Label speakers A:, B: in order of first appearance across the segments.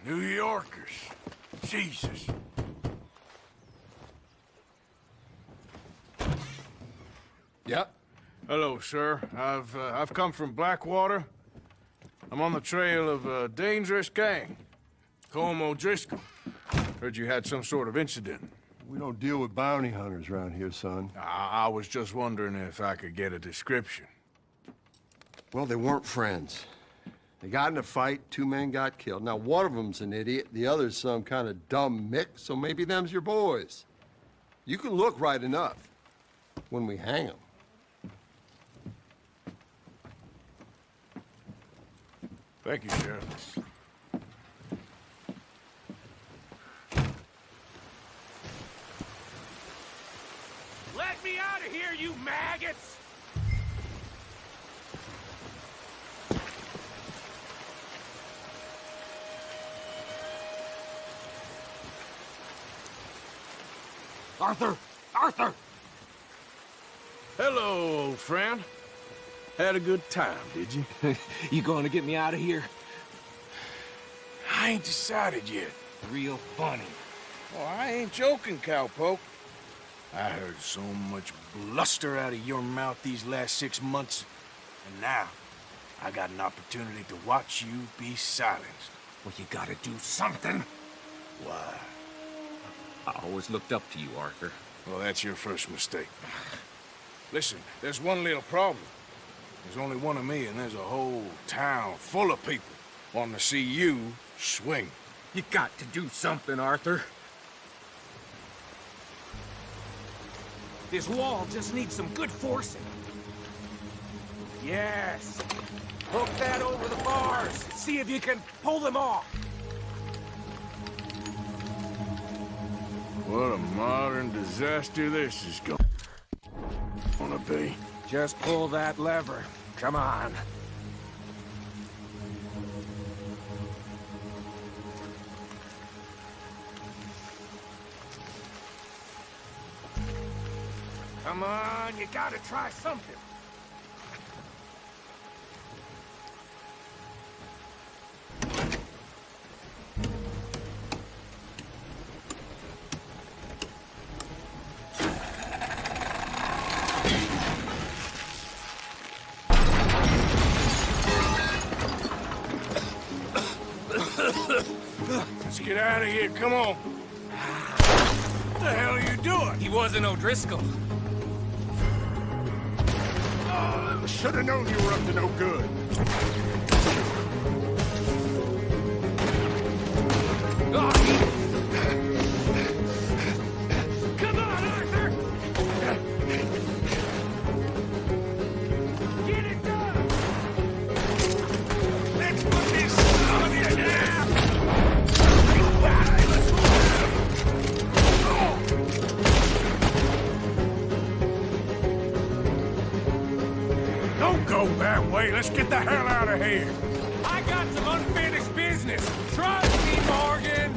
A: New Yorkers. Jesus.
B: Yep.
A: Hello, sir. I've come from Blackwater. I'm on the trail of a dangerous gang. Colm O'Driscoll. Heard you had some sort of incident.
C: We don't deal with bounty hunters around here, son.
A: I was just wondering if I could get a description.
C: Well, they weren't friends. They got in a fight, 2 men got killed. Now, one of them's an idiot, the other's some kind of dumb mick, so maybe them's your boys. You can look right enough when we hang them.
A: Thank you, Sheriff.
D: Let me out of here, you maggots!
B: Arthur! Arthur!
A: Hello, old friend. Had a good time, did you?
B: You going to get me out of here?
A: I ain't decided yet.
B: Real funny.
A: Oh, I ain't joking, cowpoke. I heard so much bluster out of your mouth these last 6 months, and now I got an opportunity to watch you be silenced.
B: Well, you gotta do something.
A: Why?
B: I always looked up to you, Arthur.
A: Well, that's your first mistake. Listen, there's one little problem. There's only one of me, and there's a whole town full of people wanting to see you swing.
B: You got to do something, Arthur. This wall just needs some good forcing. Yes. Hook that over the bars. See if you can pull them off.
A: What a modern disaster this is gonna be.
B: Just pull that lever. Come on. Come on, you gotta try something.
A: Let's get out of here, come on. What the hell are you doing?
B: He wasn't O'Driscoll.
C: Should have known you were up to no good.
D: Come on, Arthur! Get it done!
A: Let's put this on you now! Don't go that way. Let's get the hell out of here.
D: I got some unfinished business. Trust me, Morgan.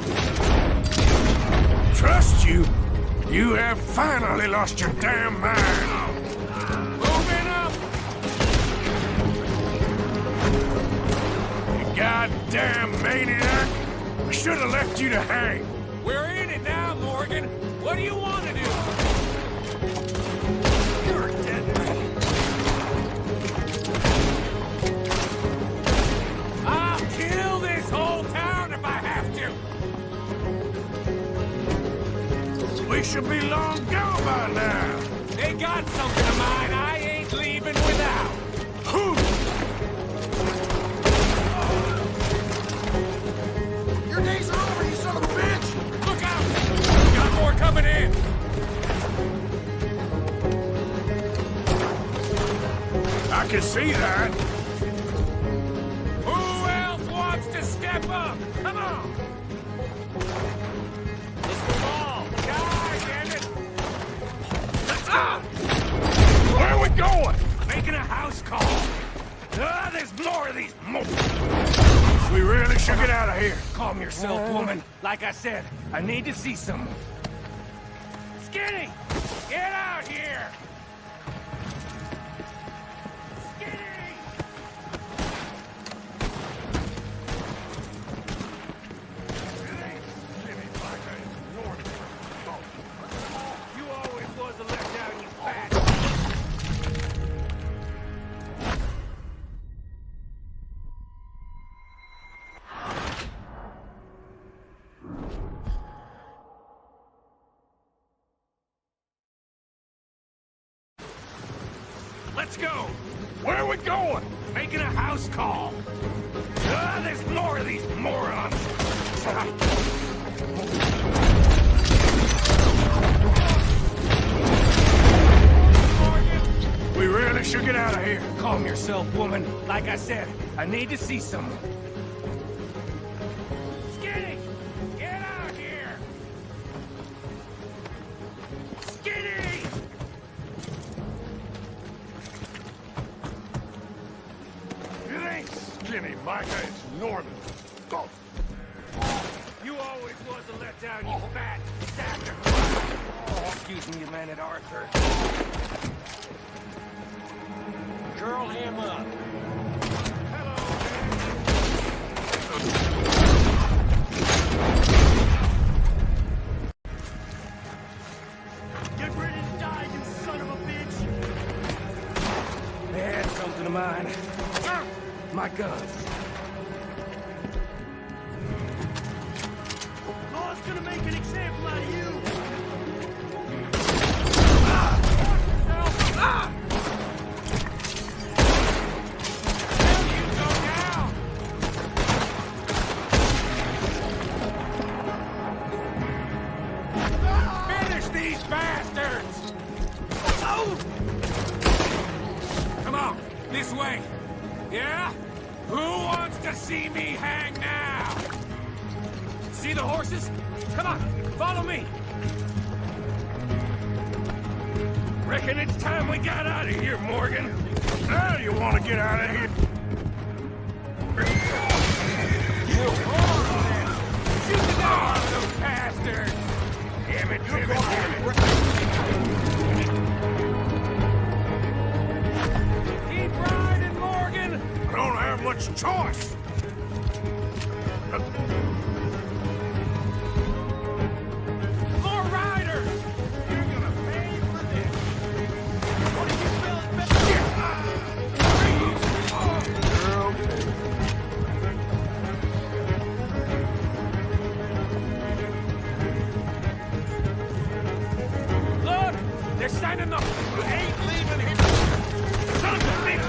A: Trust you? You have finally lost your damn mind.
D: Moving up.
A: You goddamn maniac. I should have left you to hang.
D: We're in it now, Morgan. What do you want to do?
A: You're dead.
D: I'll kill this whole town if I have to.
A: We should be long gone by now.
D: They got something of mine I ain't leaving without.
A: Who?
D: Your days are over, you son of a bitch! Look out! Got more coming in!
A: I can see that.
D: Who else wants to step up? Come on! It's the ball! Die, damn it!
A: Where are we going?
D: Making a house call! There's more of these
A: We really should get out of here.
D: Calm yourself, woman. Like I said, I need to see some. Skinny! Get out here! Skinny! let's go. Where are we going? Making a house call. There's more of these morons.
A: We really should get out of here.
D: Calm yourself, woman. Like I said, I need to see someone. Skinny! Get out here! Skinny!
A: It ain't Skinny, Micah. It's Norman. Go.
D: You always was a letdown, you fat sacker. Excuse me, man-at Arthur.
B: Curl him up.
D: Get ready to die, you son of a bitch! They had something of mine. My guns. Law's gonna make an example out of you! Finish these bastards! Oh! Come on, this way. Yeah? Who wants to see me hang now? See the horses? Come on, follow me. Reckon it's time we got out of here, Morgan.
A: Now you want to get out of here?
D: Shoot the dog out of those bastards! Damn it, damn it, damn it! Keep riding, Morgan!
A: I don't have much choice.
D: More riders! You're gonna pay for this! What are you feeling, Look! They're signing the... You ain't leaving here! Son of a bitch!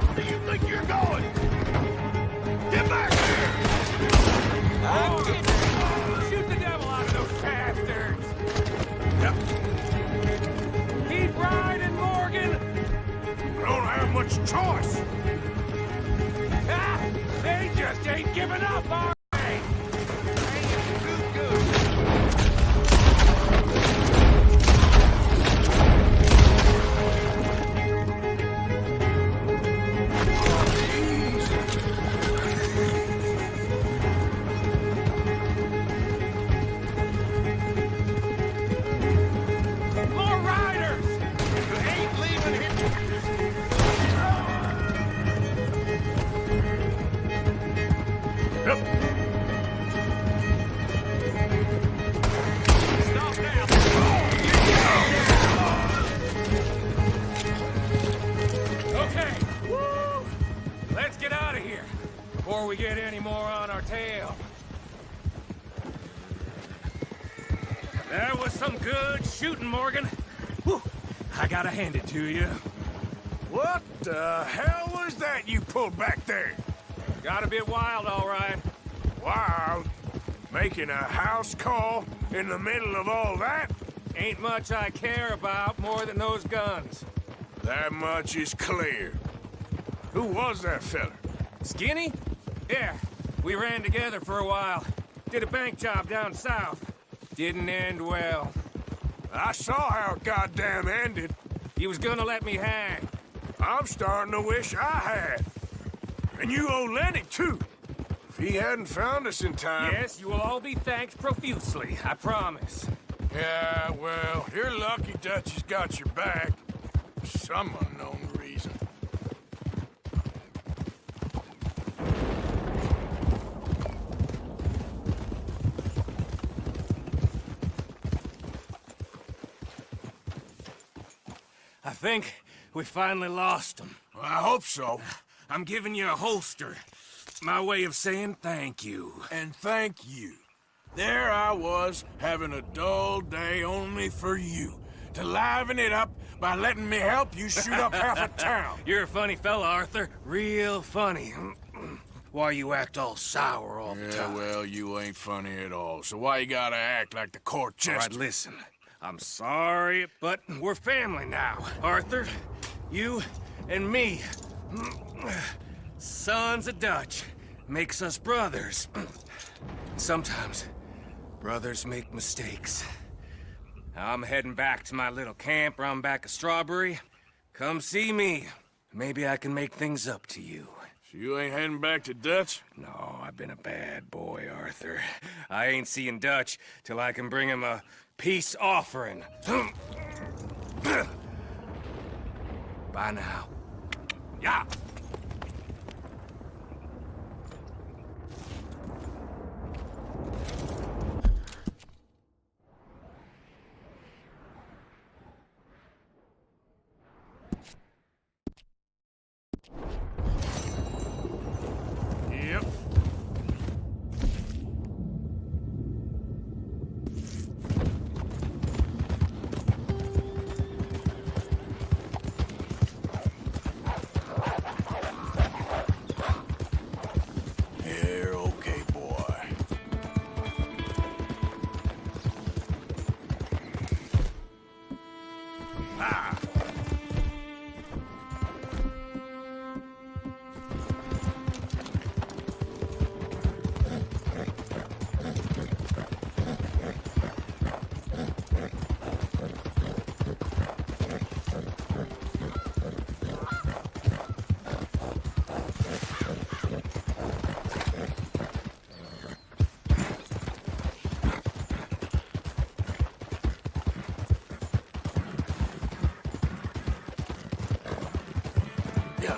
A: Where do you think you're going? Get back here!
D: Shoot the devil out of those bastards! Keep riding, Morgan!
A: I don't have much choice.
D: Ah, they just ain't giving up, are they? More riders! You ain't leaving here!
A: Yep.
D: Stop now! Okay. Woo! Let's get out of here before we get any more on our tail. That was some good shooting, Morgan. Whew. I gotta hand it to you.
A: What the hell was that you pulled back there?
D: Got a bit wild, all right.
A: Wild? Making a house call in the middle of all that?
D: Ain't much I care about more than those guns.
A: That much is clear. Who was that fella?
D: Skinny? Yeah, we ran together for a while. Did a bank job down south. Didn't end well.
A: I saw how it goddamn ended.
D: He was gonna let me hang.
A: I'm starting to wish I had. And you owe Lenny, too. If he hadn't found us in time...
D: Yes, you will all be thanked profusely, I promise.
A: Yeah, well, you're lucky Dutch has got your back. For some unknown reason.
D: I think we finally lost him.
A: Well, I hope so.
D: I'm giving you a holster. My way of saying thank you.
A: And thank you. There I was, having a dull day only for you. To liven it up by letting me help you shoot up half a town.
D: You're a funny fella, Arthur. Real funny. Why you act all sour all the
A: Yeah,
D: time?
A: well, you ain't funny at all, so why you gotta act like the court
D: All right,
A: jester?
D: listen. I'm sorry, but we're family now. Arthur, you and me. Sons of Dutch makes us brothers. Sometimes brothers make mistakes. I'm heading back to my little camp around back of Strawberry. Come see me. Maybe I can make things up to you.
A: So you ain't heading back to Dutch?
D: No, I've been a bad boy, Arthur. I ain't seeing Dutch till I can bring him a peace offering. Bye now. Yeah.
A: Yep. You're okay, boy. Ah! Yeah.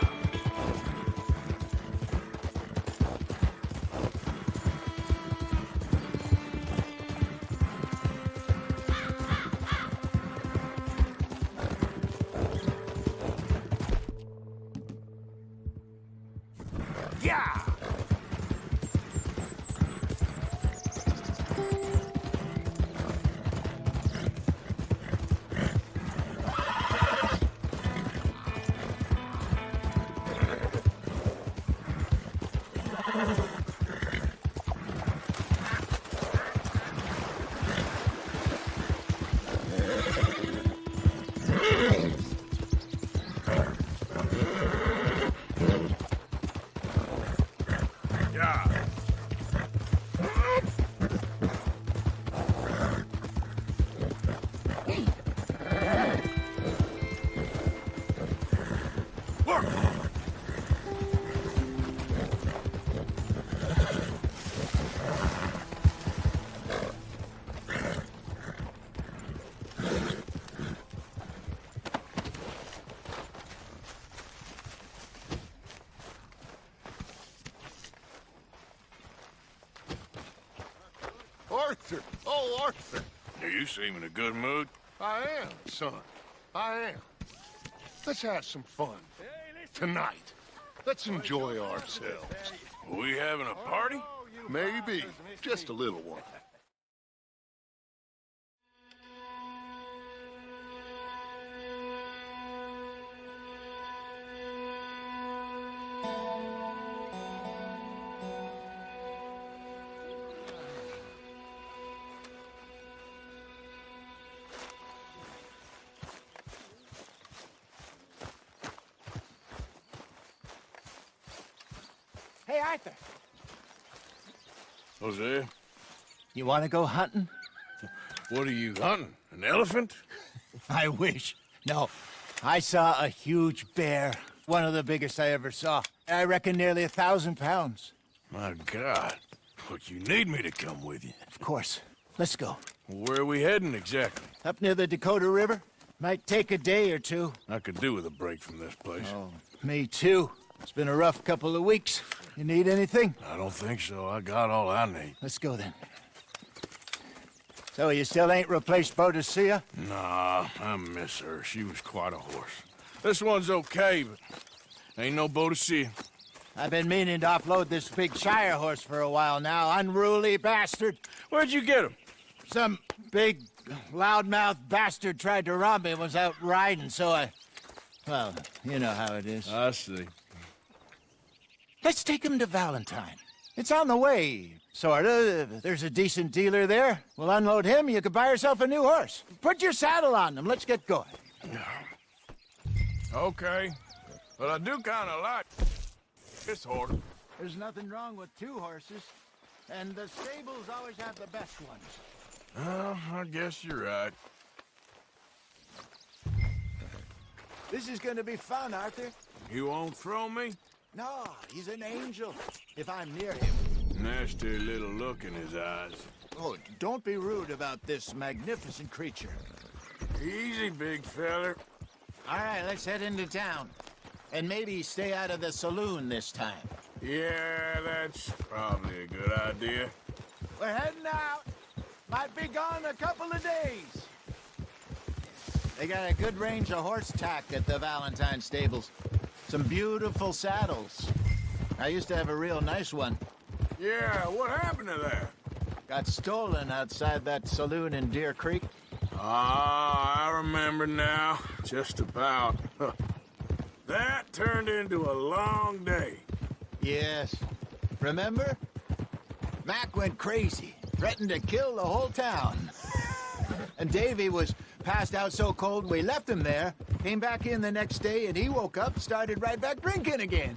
A: Yeah! Yeah. Work.
C: Arthur! Oh, Arthur!
A: You seem in a good mood.
C: I am, son. I am. Let's have some fun. Tonight. Let's enjoy ourselves.
A: We having a party?
C: Maybe. Just a little one.
B: Hey, Arthur.
A: Jose,
B: You want to go hunting?
A: what are you hunting? An elephant?
B: I wish. No. I saw a huge bear. One of the biggest I ever saw. I reckon nearly 1,000 pounds.
A: My God. But you need me to come with you.
B: Of course. Let's go.
A: Where are we heading exactly?
B: Up near the Dakota River. Might take a day or two.
A: I could do with a break from this place.
B: Oh, me too. It's been a rough couple of weeks. You need anything?
A: I don't think so. I got all I need.
B: Let's go then. So you still ain't replaced Boadicea?
A: Nah, I miss her. She was quite a horse. This one's okay, but ain't no Boadicea.
B: I've been meaning to offload this big Shire horse for a while now. Unruly bastard.
A: Where'd you get him?
B: Some big, loudmouth bastard tried to rob me and was out riding, so I... Well, you know how it is.
A: I see.
B: Let's take him to Valentine. It's on the way, sorta. There's a decent dealer there. We'll unload him, you could buy yourself a new horse. Put your saddle on him, let's get going.
A: Okay. But I do kind of like this horse.
B: There's nothing wrong with two horses, and the stables always have the best ones.
A: Well, I guess you're right.
B: This is gonna be fun, Arthur.
A: You won't throw me?
B: No, he's an angel, if I'm near him.
A: Nasty little look in his eyes.
B: Oh, don't be rude about this magnificent creature.
A: Easy, big feller.
B: All right, let's head into town. And maybe stay out of the saloon this time.
A: Yeah, that's probably a good idea.
B: We're heading out. Might be gone a couple of days. They got a good range of horse tack at the Valentine stables. Some beautiful saddles. I used to have a real nice one.
A: Yeah, what happened to that?
B: Got stolen outside that saloon in Deer Creek.
A: Ah, I remember now. Just about. That turned into a long day.
B: Yes. Remember? Mac went crazy, threatened to kill the whole town. And Davy was passed out so cold we left him there, came back in the next day, and he woke up, started right back drinking again.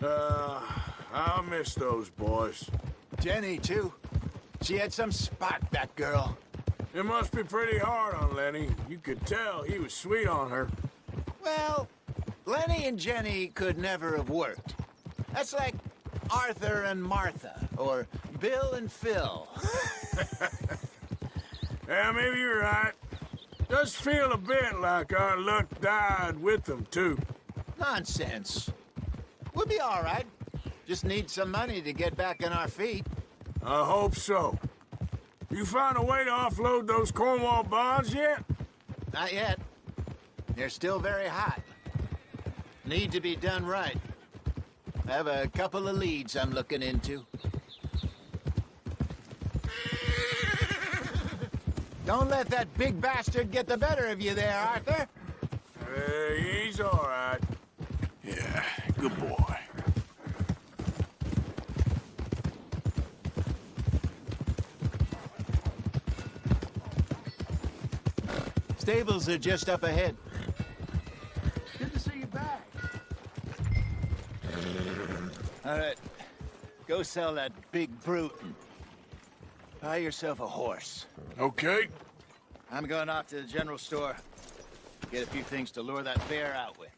A: I'll miss those boys.
B: Jenny, too. She had some spot, that girl.
A: It must be pretty hard on Lenny. You could tell he was sweet on her.
B: Well, Lenny and Jenny could never have worked. That's like Arthur and Martha, or Bill and Phil.
A: Yeah, maybe you're right. Does feel a bit like our luck died with them, too.
B: Nonsense. We'll be all right. Just need some money to get back on our feet.
A: I hope so. You found a way to offload those Cornwall bonds yet?
B: Not yet. They're still very hot. Need to be done right. I have a couple of leads I'm looking into. Don't let that big bastard get the better of you there, Arthur.
A: He's all right. Yeah, good boy.
B: Stables are just up ahead. Good to see you back. All right. Go sell that big brute and buy yourself a horse.
A: Okay.
B: I'm going off to the general store. Get a few things to lure that bear out with.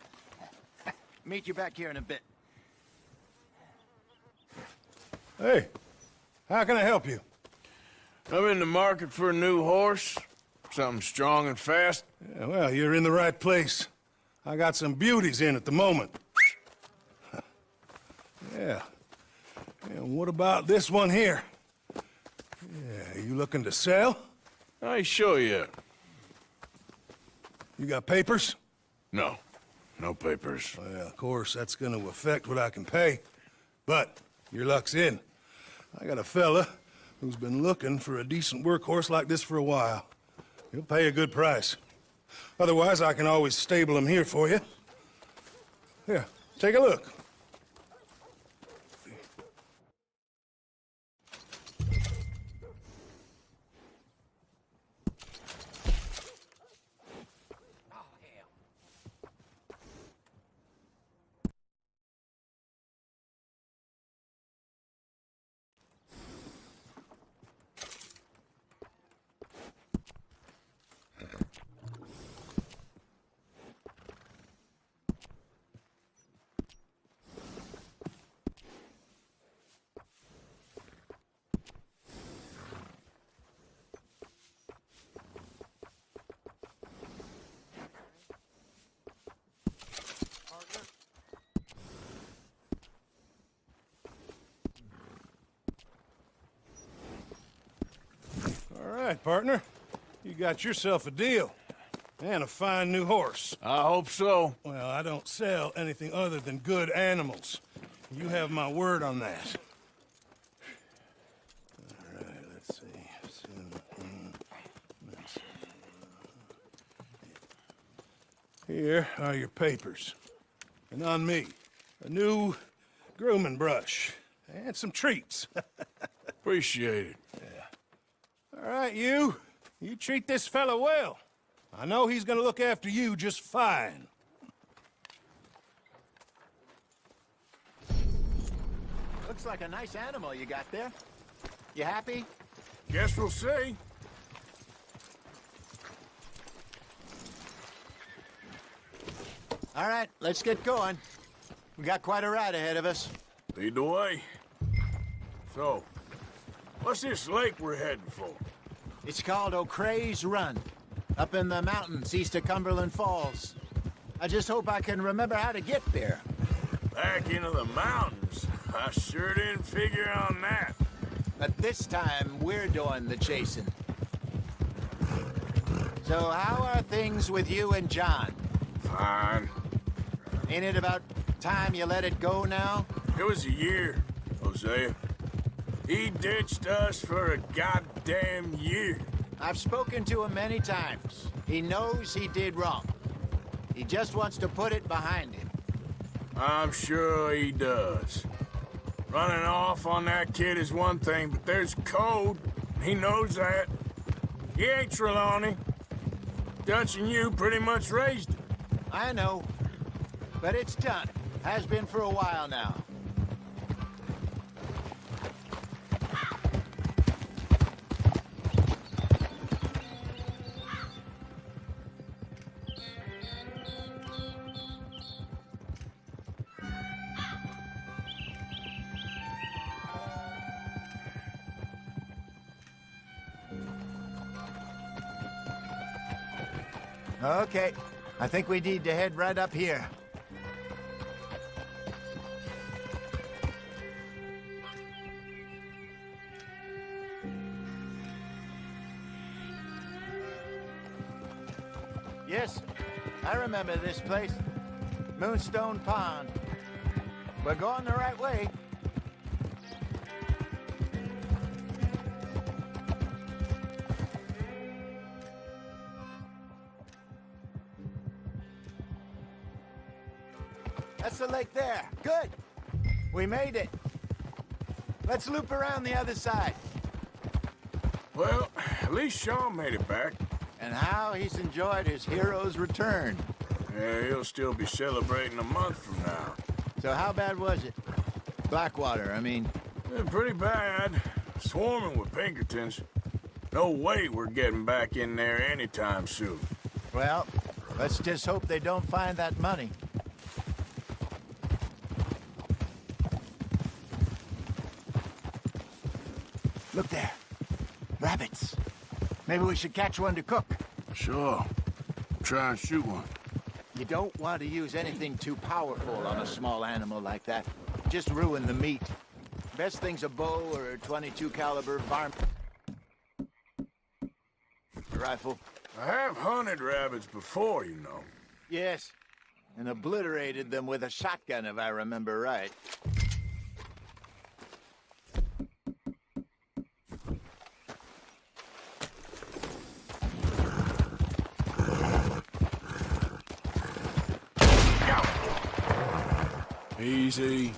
B: Meet you back here in a bit.
E: Hey, how can I help you?
A: I'm in the market for a new horse. Something strong and fast.
E: Yeah, well, you're in the right place. I got some beauties in at the moment. Yeah. And what about this one here? Yeah, you looking to sell?
A: I ain't sure yet.
E: You got papers?
A: No. No papers.
E: Well, of course, that's gonna affect what I can pay. But your luck's in. I got a fella who's been looking for a decent workhorse like this for a while. He'll pay a good price. Otherwise, I can always stable him here for you. Here, take a look. right, partner. You got yourself a deal. And a fine new horse.
A: I hope so.
E: Well, I don't sell anything other than good animals. You have my word on that. All right, let's see. Here are your papers. And on me, a new grooming brush. And some treats.
A: Appreciate it.
E: All right, you. You treat this fella well. I know he's gonna look after you just fine.
B: Looks like a nice animal you got there. You happy?
A: Guess we'll see.
B: All right, let's get going. We got quite a ride ahead of us.
A: Lead the way. So, what's this lake we're heading for?
B: It's called O'Creagh's Run, up in the mountains east of Cumberland Falls. I just hope I can remember how to get there.
A: Back into the mountains? I sure didn't figure on that.
B: But this time, we're doing the chasing. So how are things with you and John?
A: Fine.
B: Ain't it about time you let it go now?
A: It was a year, Hosea. He ditched us for a goddamn year.
B: I've spoken to him many times. He knows he did wrong. He just wants to put it behind him.
A: I'm sure he does. Running off on that kid is one thing, but there's code. He knows that. He ain't Trelawney. Dutch and you pretty much raised him.
B: I know. But it's done. Has been for a while now. Okay, I think we need to head right up here. Yes, I remember this place. Moonstone Pond. We're going the right way. That's the lake there. Good. We made it. Let's loop around the other side.
A: Well, at least Sean made it back.
B: And how he's enjoyed his hero's return.
A: Yeah, he'll still be celebrating a month from now.
B: So how bad was it? Blackwater, I mean.
A: Pretty bad. Swarming with Pinkertons. No way we're getting back in there anytime soon.
B: Well, let's just hope they don't find that money. Look there. Rabbits. Maybe we should catch one to cook.
A: Sure. Try and shoot one.
B: You don't want to use anything too powerful on a small animal like that. Just ruin the meat. Best thing's a bow or a .22 caliber farm rifle.
A: I have hunted rabbits before, you know.
B: Yes, and obliterated them with a shotgun, if I remember right.
A: Easy.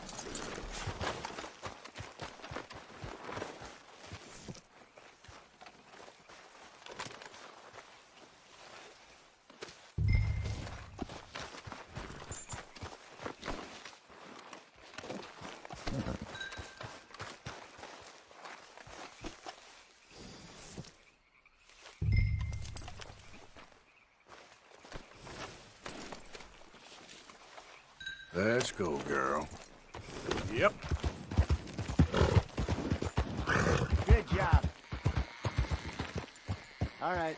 A: Let's go, girl. Yep.
B: Good job. All right.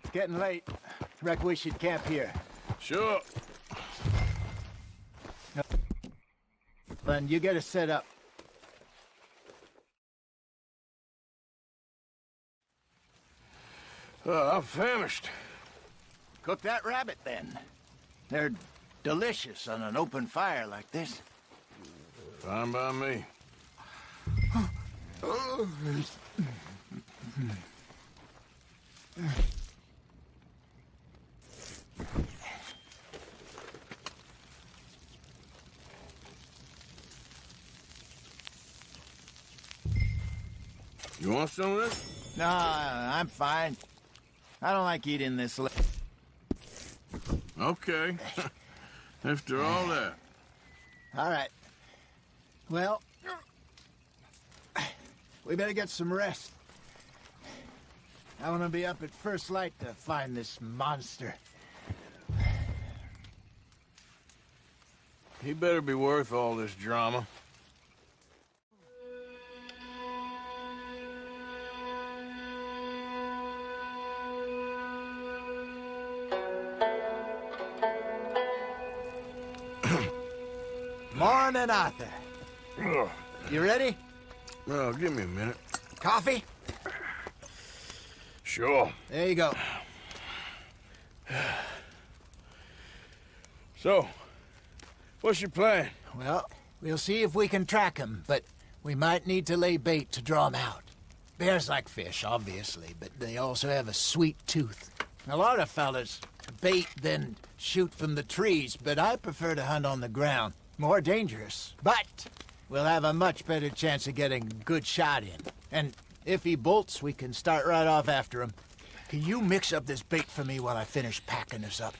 B: It's getting late. Reckon we should camp here.
A: Sure.
B: Then you get us set up.
A: I'm famished.
B: Cook that rabbit, then. They're delicious on an open fire like this.
A: Fine by me. You want some of this?
B: No, I'm fine. I don't like eating this.
A: Okay. After all that.
B: All right. Well, we better get some rest. I want to be up at first light to find this monster.
A: He better be worth all this drama.
B: Morning, Arthur.
A: Ugh.
B: You ready?
A: Well, give me a minute.
B: Coffee?
A: Sure.
B: There you go.
A: So, what's your plan?
B: Well, we'll see if we can track him, but we might need to lay bait to draw him out. Bears like fish, obviously, but they also have a sweet tooth. A lot of fellas bait, then shoot from the trees, but I prefer to hunt on the ground. More dangerous, but we'll have a much better chance of getting a good shot in. And if he bolts, we can start right off after him. Can you mix up this bait for me while I finish packing this up?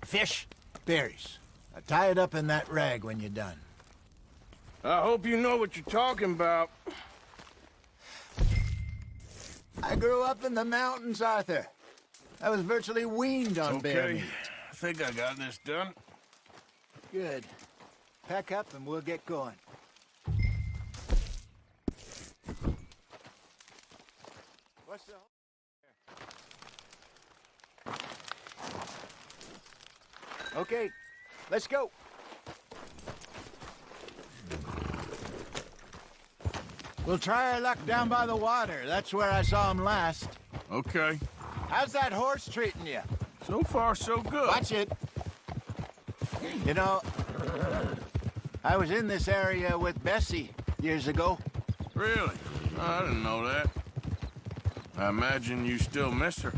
B: Fish, berries. Tie it up in that rag when you're done.
A: I hope you know what you're talking about.
B: I grew up in the mountains, Arthur. I was virtually weaned on bear
A: Okay.
B: meat.
A: I think I got this done.
B: Good. Pack up and we'll get going. What's the... Okay, let's go. We'll try our luck down by the water. That's where I saw him last.
A: Okay.
B: How's that horse treating you?
A: So far, so good.
B: Watch it. You know, I was in this area with Bessie years ago.
A: Really? Oh, I didn't know that. I imagine you still miss her.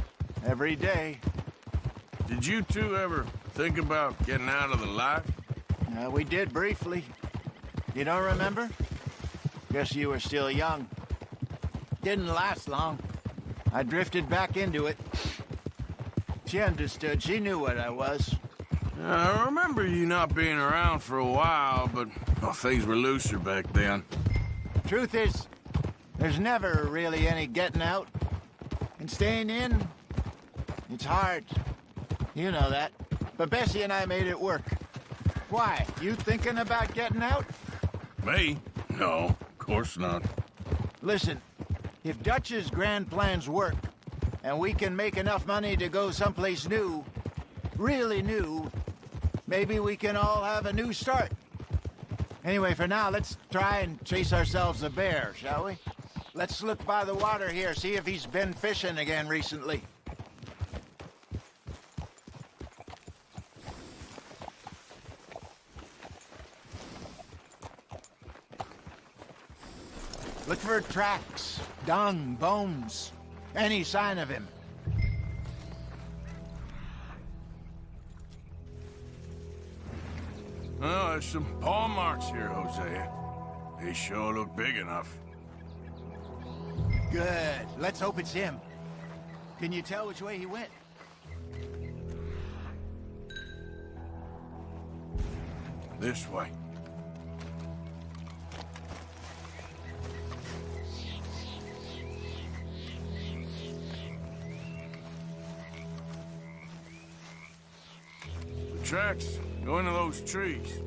B: Every day.
A: Did you two ever think about getting out of the life?
B: We did briefly. You don't remember? Guess you were still young. Didn't last long. I drifted back into it. She understood. She knew what I was.
A: I remember you not being around for a while, but well, things were looser back then.
B: Truth is, there's never really any getting out. And staying in, it's hard. You know that. But Bessie and I made it work. Why? You thinking about getting out?
A: Me? No, of course not.
B: Listen, if Dutch's grand plans work, and we can make enough money to go someplace new, really new, maybe we can all have a new start. Anyway, for now, let's try and chase ourselves a bear, shall we? Let's look by the water here, see if he's been fishing again recently. Look for tracks, dung, bones, any sign of him.
A: Well, there's some paw marks here, Hosea. They sure look big enough.
B: Good. Let's hope it's him. Can you tell which way he went?
A: This way. The tracks go into those trees.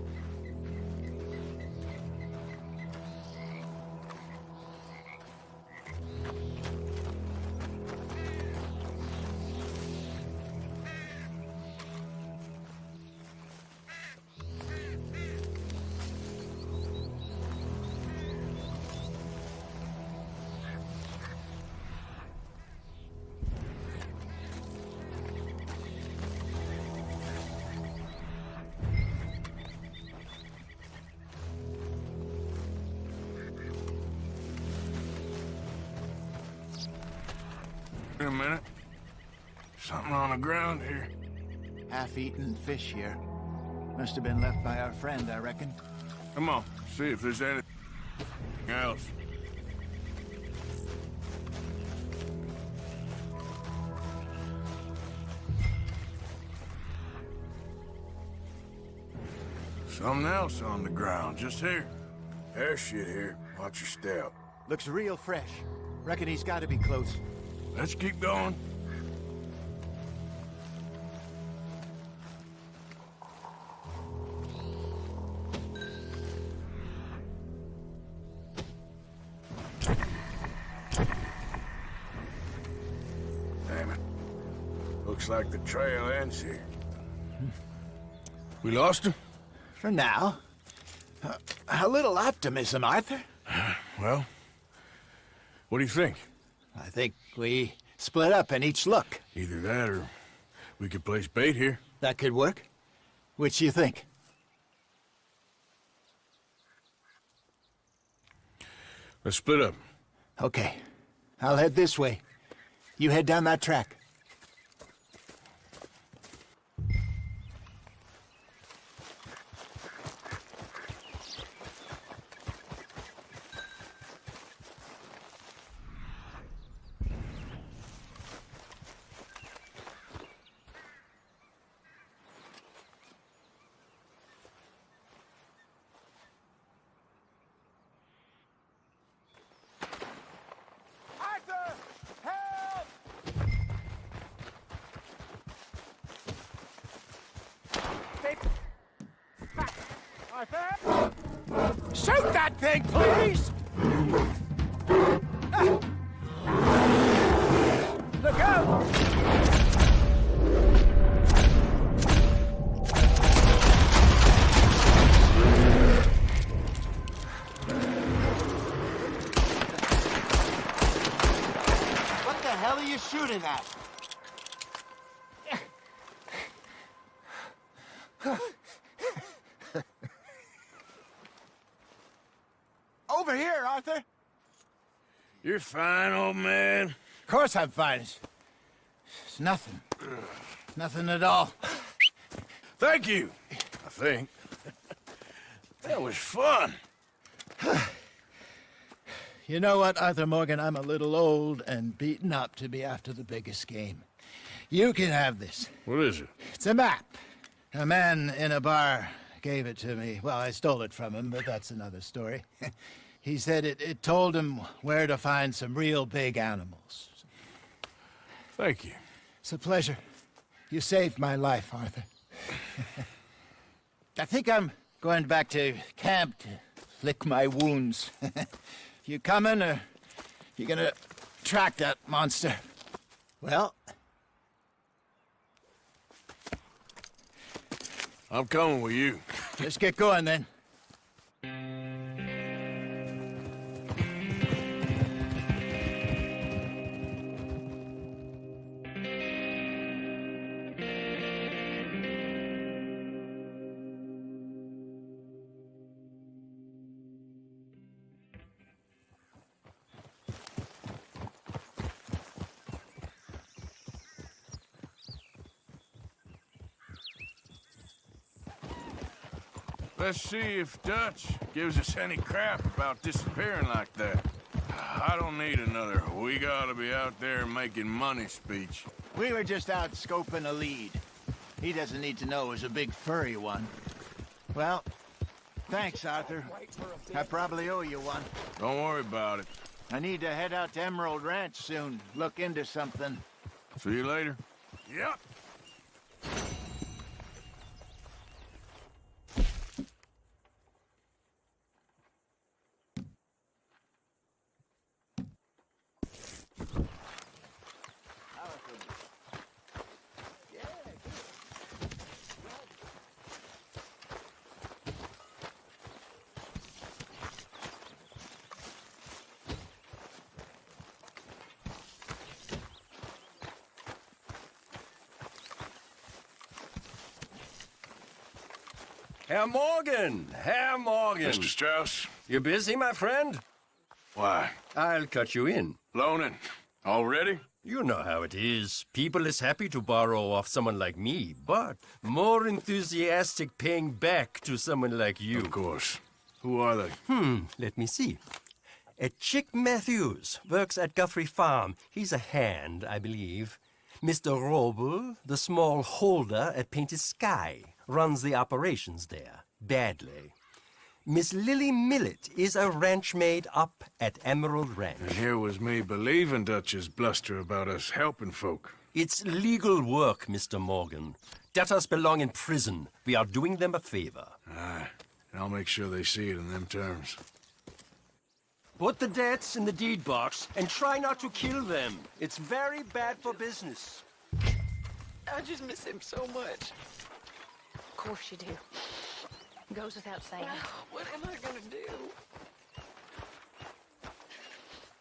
A: a minute. Something on the ground here.
B: Half-eaten fish here. Must have been left by our friend, I reckon.
A: Come on, see if there's anything else. Something else on the ground, just here. There's shit here. Watch your step.
B: Looks real fresh. Reckon he's got to be close.
A: Let's keep going. Damn it. Looks like the trail ends here. We lost him?
B: For now. A little optimism, Arthur.
A: Well, what do you think?
B: I think we split up and each look.
A: Either that or we could place bait here.
B: That could work. Which you think?
A: Let's split up.
B: Okay. I'll head this way. You head down that track. Shoot that thing, please! Look out! What the hell are you shooting at? Over here, Arthur.
A: You're fine, old man.
B: Of course I'm fine. It's nothing. Nothing at all.
A: Thank you, I think. That was fun.
B: You know what, Arthur Morgan? I'm a little old and beaten up to be after the biggest game. You can have this.
A: What is it?
B: It's a map. A man in a bar gave it to me. Well, I stole it from him, but that's another story. He said it told him where to find some real big animals.
A: Thank you.
B: It's a pleasure. You saved my life, Arthur. I think I'm going back to camp to lick my wounds. You coming, or you gonna track that monster? Well,
A: I'm coming with you.
B: let's get going then.
A: Let's see if Dutch gives us any crap about disappearing like that. I don't need another "we gotta be out there making money" speech.
B: We were just out scoping a lead. He doesn't need to know it was a big furry one. Well, thanks, Arthur. I probably owe you one.
A: Don't worry about it.
B: I need to head out to Emerald Ranch soon. Look into something.
A: See you later. Yep.
F: Herr Morgan! Herr Morgan!
A: Mr. Strauss?
F: You busy, my friend?
A: Why?
F: I'll cut you in.
A: Loaning. Already?
F: You know how it is. People is happy to borrow off someone like me, but more enthusiastic paying back to someone like you.
A: Of course. Who are they?
F: Let me see. Chick Matthews works at Guthrie Farm. He's a hand, I believe. Mr. Roble, the small holder at Painted Sky, runs the operations there, badly. Miss Lily Millet is a ranch maid up at Emerald Ranch.
A: And here was me believing Dutch's bluster about us helping folk.
F: It's legal work, Mr. Morgan. Debtors belong in prison. We are doing them a favor.
A: Aye, and I'll make sure they see it in them terms.
F: Put the debts in the deed box and try not to kill them. It's very bad for business.
G: I just miss him so much.
H: Of course you do. Goes without saying.
G: What am I gonna do?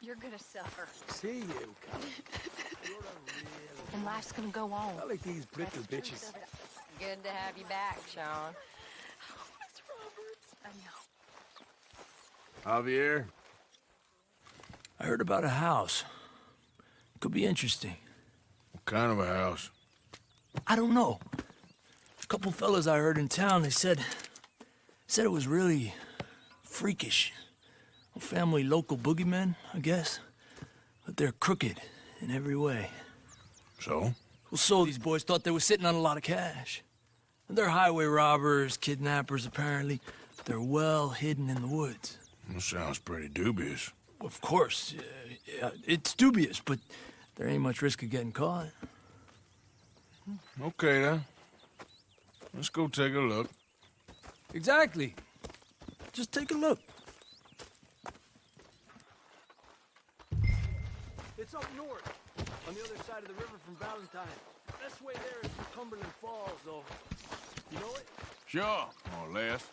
H: You're gonna suffer.
I: See you.
H: And life's gonna go on.
I: I like these brittle bitches.
H: Good to have you back, Sean.
G: Miss Roberts.
H: I know.
A: Javier?
I: I heard about a house. Could be interesting.
A: What kind of a house?
I: I don't know. A couple fellas I heard in town, they said it was really freakish. A family local boogeymen, I guess. But they're crooked in every way.
A: So?
I: Well, so these boys thought they were sitting on a lot of cash. And they're highway robbers, kidnappers, apparently. They're well hidden in the woods.
A: That sounds pretty dubious.
I: Of course, yeah, it's dubious, but there ain't much risk of getting caught.
A: Okay, then. Let's go take a look.
I: Exactly. Just take a look. It's up north, on the other side of the river from Valentine. Best way there is from Cumberland Falls, though. You know it?
A: Sure, more or less.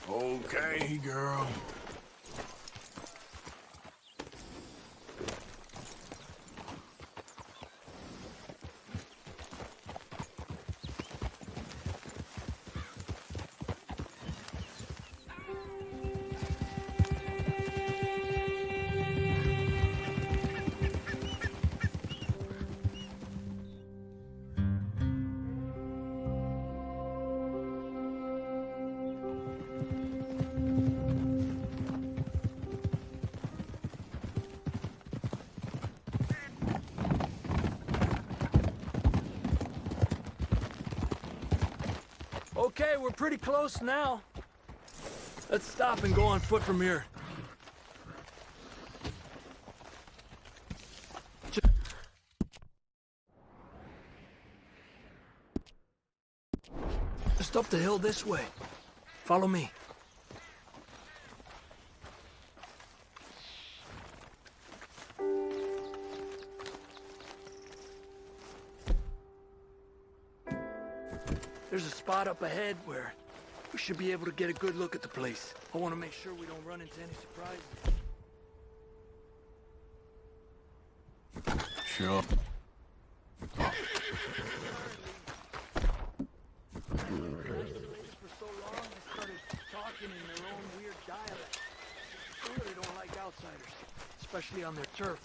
A: Okay, girl.
I: Okay, we're pretty close now. Let's stop and go on foot from here. Just up the hill this way. Follow me. There's a spot up ahead where we should be able to get a good look at the place. I want to make sure we don't run into any surprises.
A: Sure.
I: For so long, they started talking in their own weird dialect. They really don't like outsiders, especially on their turf.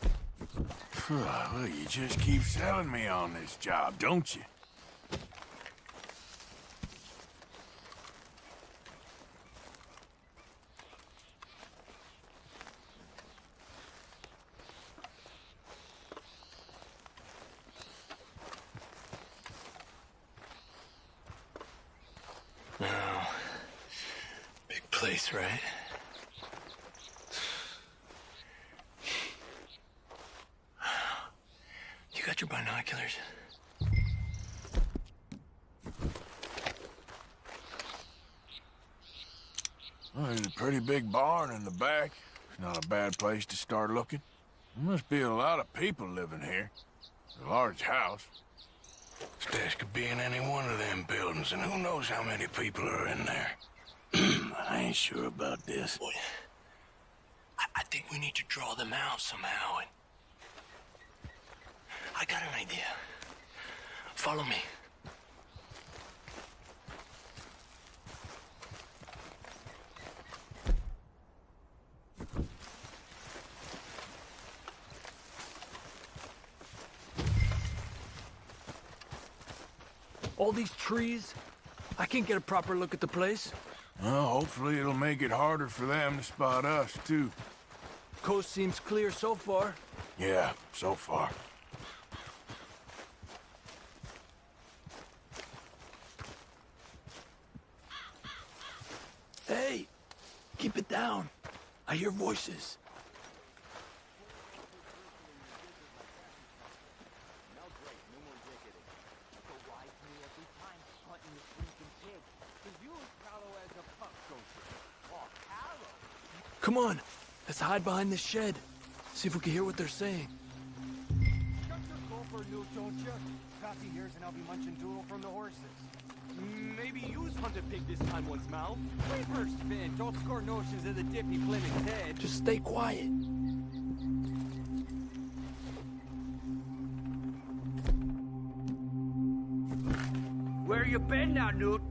A: Well, you just keep selling me on this job, don't you?
I: Big place, right? You got your binoculars?
A: Well, there's a pretty big barn in the back. It's not a bad place to start looking. There must be a lot of people living here. It's a large house. Stash could be in any one of them buildings, and who knows how many people are in there. I ain't sure about this.
I: Boy, I think we need to draw them out somehow. And I got an idea. Follow me. All these trees. I can't get a proper look at the place.
A: Well, hopefully it'll make it harder for them to spot us, too.
I: Coast seems clear so far.
A: Yeah, so far.
I: Hey, keep it down. I hear voices. Come on, let's hide behind this shed. See if we can hear what they're saying.
J: Shut your gopher, Newt, don't you? Pappy hears and I'll be munching doodle from the horses. Maybe you's hunted pig this time once, Mal. Reverse spin. Don't score notions of the dippy Plymouth head.
I: Just stay quiet.
J: Where you been now, Newt?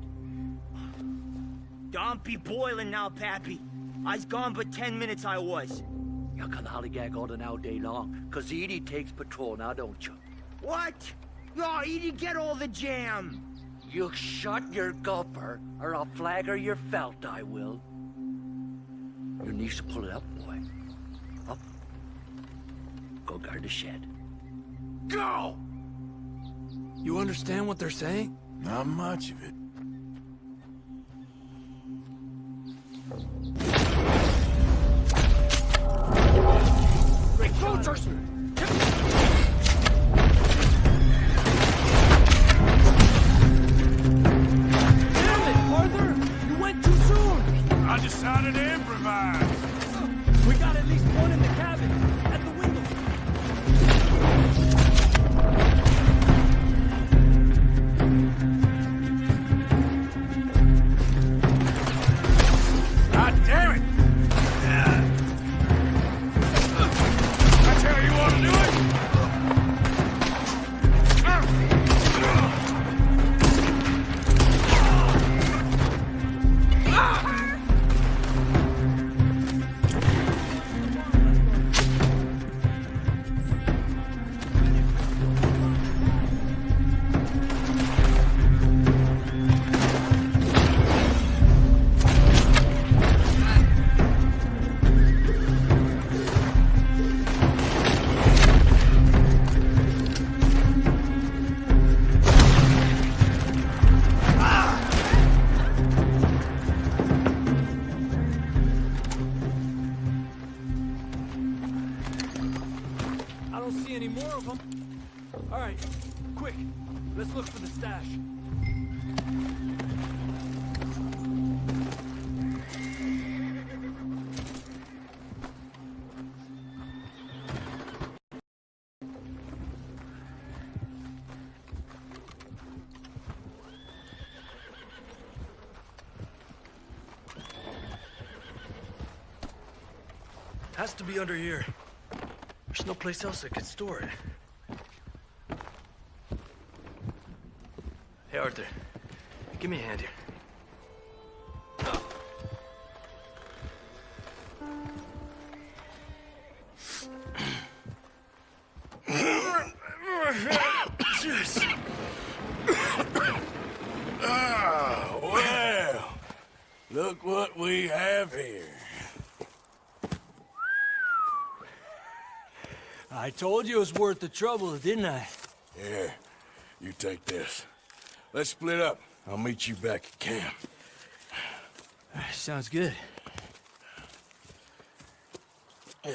J: Don't be boiling now, Pappy. I's gone but 10 minutes I was.
K: You can hollygag all the now day long, 'cause Edie takes patrol now, don't you?
J: What? No, Edie, get all the jam.
K: You shut your gopher, or I'll flagger your felt, I will. Your niece will pull it up, boy. Up. Go guard the shed.
J: Go!
I: You understand what they're saying?
A: Not much of it.
J: Great soldiers!
I: Damn it, Arthur! You went too soon!
A: I decided to improvise.
I: We got at least one in the cabin, at the window.
A: God damn it! That's how you want to do it?
I: I don't see any more of them. All right, quick. Let's look for the stash. Has to be under here. There's no place else that could store it. Hey, Arthur. Give me a hand here.
A: Ah, well, look what we have here.
I: I told you it was worth the trouble, didn't I?
A: Here, you take this. Let's split up. I'll meet you back at camp.
I: Sounds good.
A: Yeah.